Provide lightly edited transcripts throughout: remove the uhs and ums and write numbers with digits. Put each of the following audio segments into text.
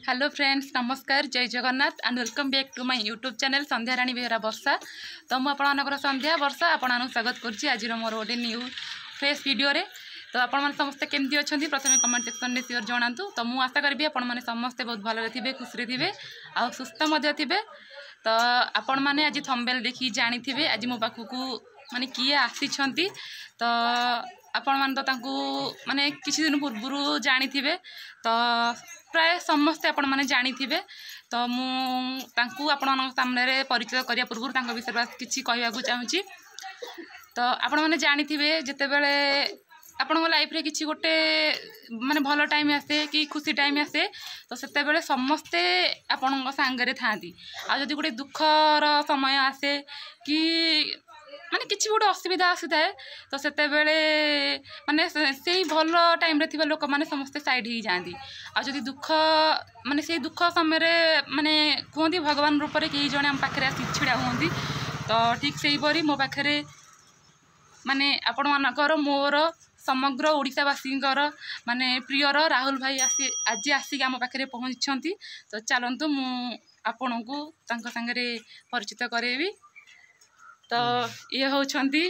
Hello friends नमस्कार जय Jagannath and welcome back to my YouTube channel Sandhya Rani Behera वर्षा। तो मुझे संध्या वर्षा आपन स्वागत करुच्ची आज मोर गोटे न्यू फ्रेश वीडियो रे। तो आपण समस्ते केमती अच्छा प्रथम कमेंट सेक्शन में सियोर जनातु। तो मुझे आशा करी आपण समस्ते बहुत भले थे खुशी थे आ सुस्थ थे। तो आपण मैंने आज थंबनेल देखी जानी थे आज मो पाखक माने किए आसी। तो आपण मान तो माने किसी दिन पूर्व जानी थे। तो प्राय समस्ते आपण मैंने जानी थे। तो मुझे आपण सामने परिचय करिया पूर्व विषय किसी कहवाक चाहूँगी। तो आपण मैंने जानी थे जिते बड़े आपण लाइफ रे किसी गोटे माने भल टाइम आसे कि खुशी टाइम आसे तो सेते बेले समस्ते आपण सांगरे थांती। आ जदि गोटे दुखर समय आसे कि माने किसी गोटे असुविधा आसी थाए तो सेते बेले माने से भल टाइम रे थिबा लोक माने समस्ते साइड ही जाती। आ जदि दुख माने से दुख समय रे माने कहती भगवान रूप में कई जने आम पाखे आसी छिड़ा हुंती। तो ठीक से परी मो पाखे माने आपण मानकर मोर समग्र ओडिशावासी माने प्रियर राहुल भाई आज आसिक आम पाखे पहुँची। तो चलतु आपण को सांगे परिचित करेबी। तो ये होती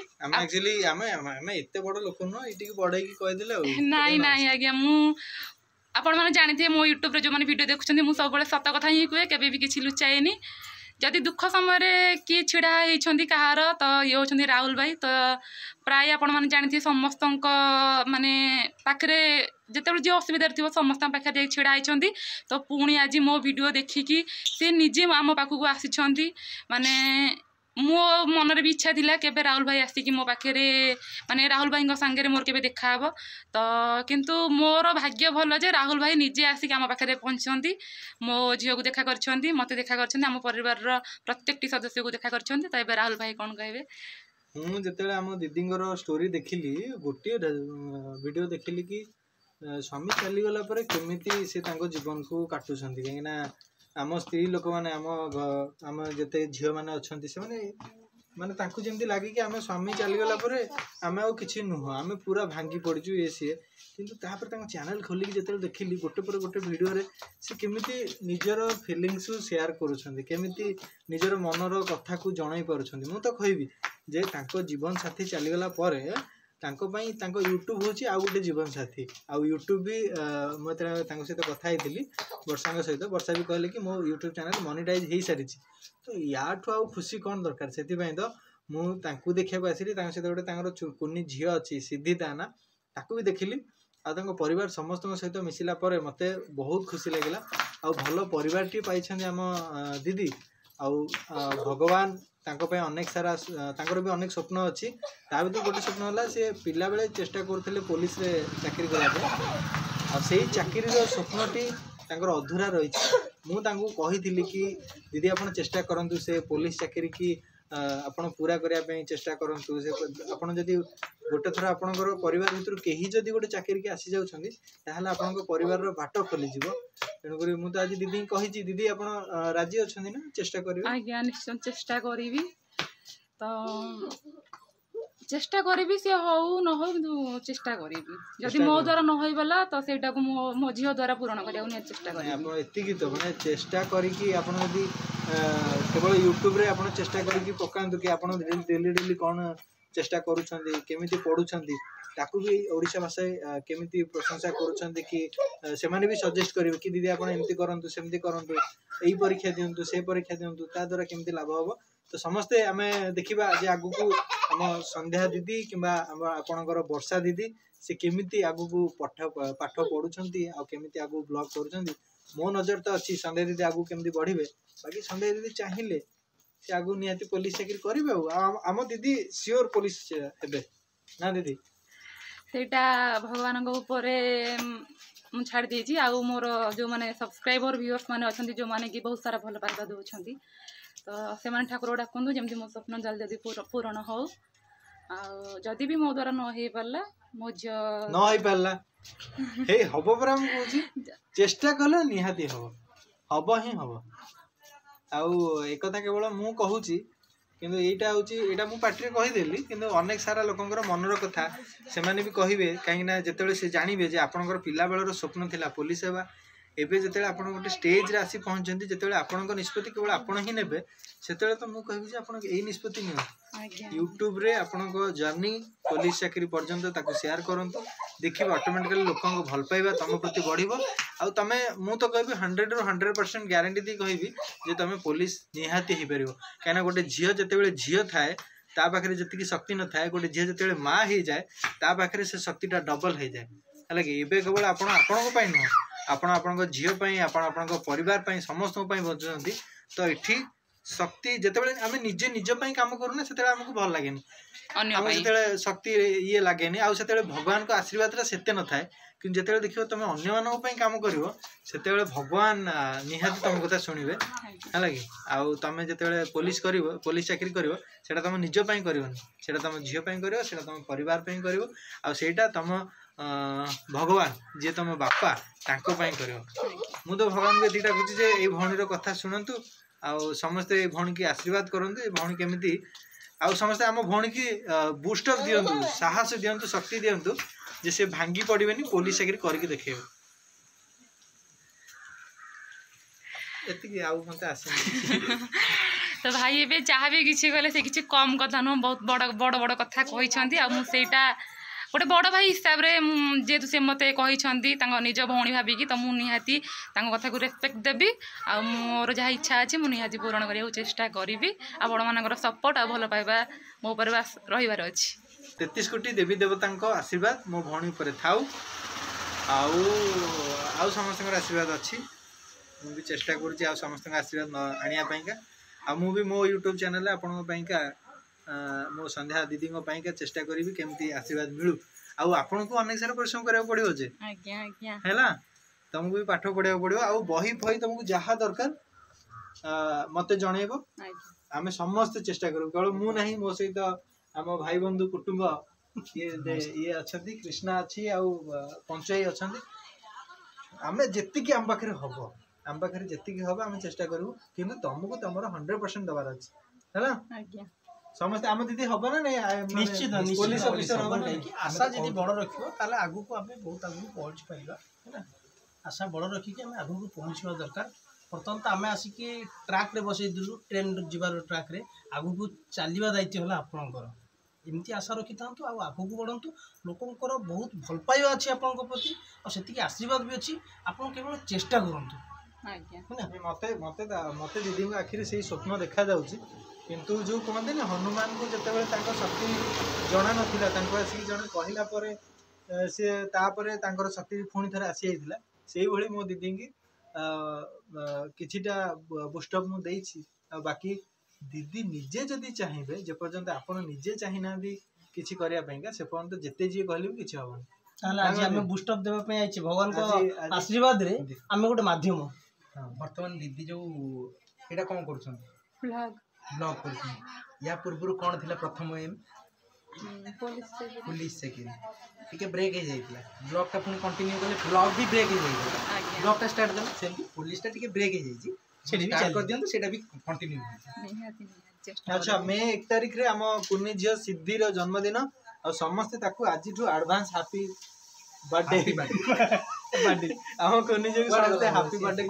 नाई नाई आज्ञा आपण मैंने जानी थे मो यूट्यूब रे जो मैंने वीडियो देखुं मुझे सब सत कथा ही कहे केबे भी किसी लुचाएनी। जदि दुख समय किए छिड़ा होती कहार तो ये होती राहुल भाई। तो प्राय आपण मैंने जानी थे समस्त माने पाखरे जिते जो असुविधा थी समस्त पाखे छिड़ा होती। तो पुणी आज मो वीडियो देखिकी सी निजे आम पाखक आसी माने मो मन भी इच्छा थिला केबे राहुल भाई आसिकी मो पाखे माने राहुल भाई सांगे मोर केबे देखा हबो। तो किंतु मोर भाग्य भल जे राहुल भाई निजे आसिक आम पाखे पहुँचती मो झील को देखा कर मत देखा कर परिवार प्रत्येक सदस्य को देखा कर। राहुल भाई कौन कहे मुझे आम दीदी स्टोरी देखिली गोटे वीडियो देखिली कि स्वामी चलीगला केमिति से जीवन को काटुंट कहीं आम स्त्री लोक मैंने आम जिते झील मैंने अच्छा से माने तांको जेमती लगे कि आम स्वामी चलीगला आम आउ कि नुह आम पूरा भांगी पड़चु ये सी किंतु चैनल खोलिक जो देखिली गोटे पर गोटे वीडियो रे से केमिति निजर फीलिंग्स शेयर करुँच निजर मनर कथा को जन पार्छन्ति। मु तो कहबी जे तांको जीवन साथी चलीगला तांको यूट्यूब होची आ गोटे जीवन साथी आ यूट्यूब भी मुझे सहित कथा ही वर्षा सहित वर्षा भी कहले कि मो यूट्यूब चैनल मोनेटाइज हो सारी। तो याठू आउ खुशी कौन दरकार से तो मुझे देखा आसली सहित गोटे कुनी झी अच्छी सिद्धि ता ना ताकू भी देखिली आ परिवार समस्त सहित मिसिला मत बहुत खुशी लगे। आ भल परिवार टी पाई आम दीदी आउ भगवान अनेक सारा भी अनेक स्वप्न अच्छी ता भर गोटे स्वप्न है सी पिला बेले चेष्टा करते पुलिस रे चाकरी करने चाकरी स्वप्नटी अधूरा रही। मुझे कि दीदी आप चेष्टा करूँ से पुलिस चाकरी की आपण पूरा करने चेष्टा करूँ से आपड़ जदि गोटे थर आप परिवार भर कहीं जदि गोटे चाकरी की आसी जाऊँगी आप परिवार बाट खोलीज। तेणुक मुझे आज दीदी कही दीदी आप राजी अच्छा ना चेष्टा कर आज्ञा निश्चय चेष्टा करी। तो चेष्टा करी सी हो न हो चेष्टा करी जदि मो द्वारा न हो पाला तो सेटा को मो झील द्वारा पूरण करने चेष्टा करी। तो मैंने चेष्टा करी केवल यूट्यूब रे आप चेष्टा करी पकातु कि आप डेली डेली कौन चेष्टा करुँच पढ़ुंट ताकू भी ओडिशा भाषा केमिति प्रशंसा करुँच कि से भी सजेस्ट करेंगे कि दीदी आप एमती करूँ सेमती करूँ यही परीक्षा दिंतु से परीक्षा दिंतु ता द्वारा केमिति लाभ हम। तो समस्ते आम देखा आज आगु को आम संध्या दीदी कि आपणकर वर्षा दीदी से केमिति आगु को पाठ पढ़ुंट आमिति आगु ब्लॉग करुँच मो नजर तो अच्छी संध्या दीदी आगु केमिति बढ़े। बाकी संध्या दीदी चाहिए से आगु निहाती पुलिस चाकरी करेंगे आम दीदी सियोर पुलिस हेबे ना दीदी सेटा भगवान मुझे छाड़ देजी। आ मोर जो माने सब्सक्राइबर व्यूअर्स माने अच्छा जो माने कि बहुत सारा भल पाइबा दौरान तो से ठाकुर डाकूँ जमी मो स्वप्न जल्दी जल्दी पूरण हो। जदि भी मो द्वारा न हो पारा मो झी न हो पारा हम पर चेष्टा कले निहाती हम ही हम आउ एक केवल मु कहूँ किंतु एटा हूँ मु पार्टी कहीदेली किंतु अनेक सारा लोकंर मनर कथा से भी कहे कहीं जिते से जानवे आपंकर पिला बेलर स्वप्न थिला पुलिस हेबा एबे जते आपण गोटे स्टेज रे आसी पहुंचंती जते आपण निष्पत्ति केवल आपण ही नेबे सेते तो मु कहबी जे आपण एई निष्पत्ति नियो यूट्यूब रे आपण जर्नी पुलिस चाकरी पर्यंत ताको शेयर करंतु देखिबो ऑटोमेटिकली लोकन को भल पाइबा तम प्रति बढ़िबो आ तमे मु तो कहबी 100 रो 100% ग्यारंटी दी कहबी जे तमे पुलिस निहाती ही परिबो काना गोटे झियो जते बेले झियो थाए ता पाखरे जति शक्ति न थाए गोटे झियो जते बेले मां ही जाए ता पाखरे से शक्तिटा डबल हो जाए हला कि एबे केवल आपण को पाइ न आपण आपण झियो पई आपण आपण परिवार पई समस्त पई बचंती तो एठी शक्ति जेतेबेले आमे निजे निज पई काम करू ना सेतेबेले हमको भल लागेनी अन्य सेतेबेले शक्ति ये लागेनी आ सेतेबेले भगवान को आशीर्वाद रा सेते न थाए कि जेतेबेले देखियो तमे अन्य मानक पई काम करिवो सेतेबेले भगवान निहाती तम कथा सुनिबे हला कि आ तमे जेतेबेले पुलिस करिवो पुलिस चाकरी करिवो सेटा तम निज पई करिवोनी सेटा तम झियो पई करिवो सेटा तम परिवार पई करिवो आ सेटा तम भगवान जे तुम बापा तांको पाई करियो मु तो भगवान के दीटा कहूँ जे ए भौणी कथा शुणु आउ समस्ते भौणी की आशीर्वाद करंतु ए भौणी केमिति आउ समस्ते आम भौणी की बूस्टअप दियंतु साहस दियंतु शक्ति दियंतु जे से भांगी पड़िबेनी पुलिस चाकरी करके देखेबे एतिकी आउ मते आसे तो भाई एबे जहाँ भी किसी गले से किसी कम कथा नुह बहुत बड़ बड़ बड़ कथा कहते आ मुझा गोटे बड़ भाई हिसाब से जेहेतु से मत कहते निज भौणी भाविकी तो मुझे निहाती कथा को रेस्पेक्ट देवी आ मोर जहाँ इच्छा अच्छी मुझे निहाती पूरण करने चेष्टा करी आ बड़ मान सपोर्ट आ भल पाइबा मो पर रही अच्छी 33 कोटी देवी देवता आशीर्वाद मो भौणी पर थाउ आउ समस्त आशीर्वाद अच्छी मुझे चेष्टा करुँच समस्त आशीर्वाद आने आ मु भी मो यूट्यूब चैनल आपंका मो संध्या दीदी चेष्टा करी केमती आशीर्वाद मिलू आपन को अनेक सारा परिश्रम करा पड़ो जे है तुमको भी पाठ पढ़ा पड़ो आ बही फही तुमको जहाँ दरकार मत जनइब आम समस्त चेष्टा करूँ केवल मु ना मो सहित आम भाई बंधु कुटुंब ये अच्छा कृष्णा अच्छी पंचाई अच्छा आम जी आम पाखे हम आम पाखे जी हम आम चेष्टा करूँ कि तुमको तुम 100% दबार अच्छे समस्त आम दीदी हम ना नहीं निश्चित पुलिस ऑफिसर हम नहीं आशा जब बड़ रखिबो ताले आगु को आमे बहुत आगु पहुंच पाइबा है ना आशा बड़ रखी के आमे आगु को पहुंचवा दरकार बर्तमान तो आमे आसी के ट्रैक रे बसै दिलु ट्रेन जिबार ट्रैक रे आगु को चलीबा दायित्व होला आपनकर एमती आशा रखी थांतु आ आगु को बढ़ंतु लोकंकर बहुत भल पाइबा अछि आपनक प्रति और सेति के आशीर्वाद भी अछि आपन केवल चेष्टा करंतु मते मते मते दीदी आखिर से स्वप्न देखा जाउची किंतु जो कहते ना हनुमान को जिते शक्ति जना नाला आसिक जन कहला सी तापर शक्ति पुणी थे आसी जाइला से भली मो दीदी की किछिटा बुस्टअप मुझे बाकी दीदी निजे जदि चाहिए जेपर्यंत आपन निजे चाहिना किछि करिया पइका से पर्यंत जेते जी कहले भी किछि हबन ताले आज हम बुस्टअप देबा पे आइछि भगवान को आशीर्वाद रे हम गोटे माध्यम वर्तमान दीदी जो एटा कोन करछन ब्लॉग करछन या पूर्व कोन थिला प्रथम एम पुलिस चाकरी ठीक है ब्रेक हो जाइला ब्लॉग टा पुनी कंटिन्यू करले ब्लॉग भी ब्रेक हो जाइला ब्लॉग टा स्टार्ट करले सेम पुलिस टा ठीक है ब्रेक हो जाइछि सेटा भी स्टार्ट कर दियंतो सेटा भी कंटिन्यू हो अच्छा मे 1 तारिख रे हम पुनी झियो सिद्धि रो जन्मदिन और समस्त ताकू आज ठू एडवांस हैप्पी बर्थडे बर्थडे हम कोनी जो समस्त हैप्पी बर्थडे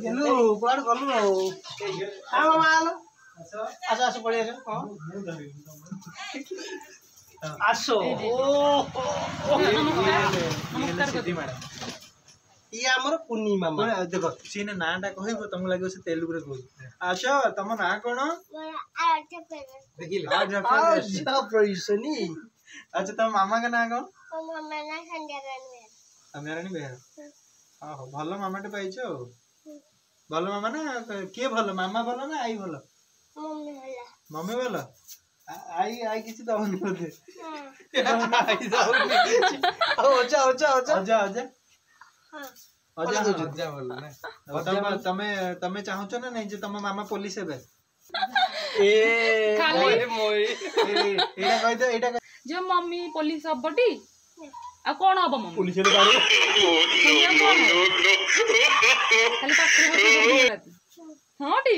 गेलु कोड गलु आ मामा आलो अच्छा अच्छा पड़ी आसो सिद्धि मैडम ये हमर पुनी मामा देखो सीने नाटा कहबो तुम लागो से तेलुगु रे कहू अच्छा तम ना कोन देखिल अच्छा प्रयोजनी अच्छा तम मामा का ना कोन मामा ना संध्यारानी मेरानी बेहर हां भलो मामाटे पाइछो भलो मामा ना के भलो मामा भलो ना आई भलो मम्मी भलो आई आई किछि दबनी बोलते आई दबनी अच्छा अच्छा अच्छा अच्छा अच्छा अजा अजा बोल ना तमे तमे चाहौ छ ना नहीं जे तम मामा पुलिस हेबे ए खाली मोई एटा कहि दे एटा जो मम्मी पुलिस हबटी आ कोन हबो मम्मी पुलिस रे गाड़ी खाली पाखरे बस हां टी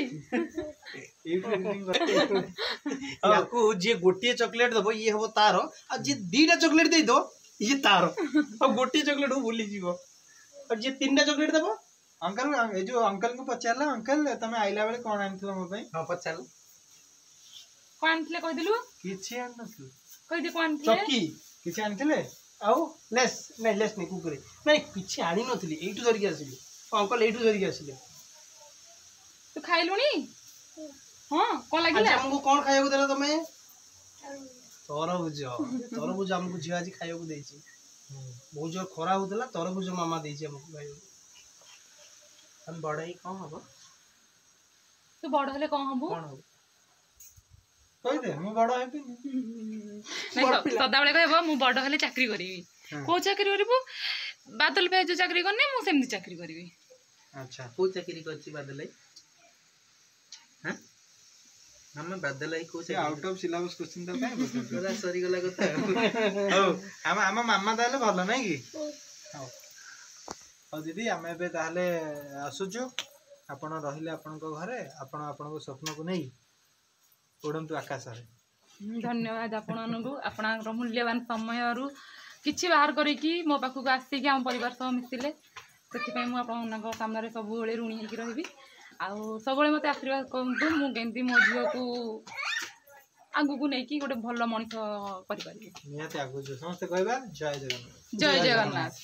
याकू जे गोटिए चॉकलेट दबो ये हबो तारो आ जे दीटा चॉकलेट दे दो ये तारो अब गोटिए चॉकलेट हो भूली जीवो और जे तीनटा चॉकलेट दबो अंकल ए जो अंकल को पचारला अंकल तमे आइला बेले कोन आनथिलो मो पई हां पचाल कोन आनथिले कहि दिलु किछि आनथिलो कहि दे कोन आनथिले चक्की किछि आनथिले आउ लेस नहीं कुकुरे नहीं किछि आनी नथिली एठू धरि के आसिली अंकल एठू धरि के आसिले तू खाइलुनी हां कोन लागिला आज हमको कोन खाइबो देला तमे तरबुज हमको झिया आज खाइबो देछि बहुत जो खरा होतला तरबुज मामा देछि हमको खाइबो हम बड़ाई कौन हबो तू बड़ हले कोन हबो कौन हबो कहि दे मु बड़ हेबी नहीं सदा बेले कहबो मु बड़ हले चाकरी करिवि को चाकरी करबो बादल भाई जो चाकरी करने मु सेमती चाकरी करबी अच्छा को चाकरी करछि बादलाई हां हम बादलाई को से आउट ऑफ सिलेबस क्वेश्चन तो काई बता पूरा सरी गला कथा हो हम मामा ताले भलो नै कि हो और दीदी आमे बे ताले आसुजो आपण रहिले आपण को घरे आपण आपण को स्वप्न को नै उड़ंतु आकाश रे धन्यवाद आपण मूल्यवान समय किछि बाहर करिकी मो पाखु को आसी कि हम परिवार सह मिसिले से मु आपण सामने सब ऋणी होगी रही आउ सब मत आशीर्वाद करतु मु केमती मो झील को आगु को नहीं गोटे भल मनिष कर निहाती आगु समस्त कहबा जय जगन्नाथ जय जगन्नाथ।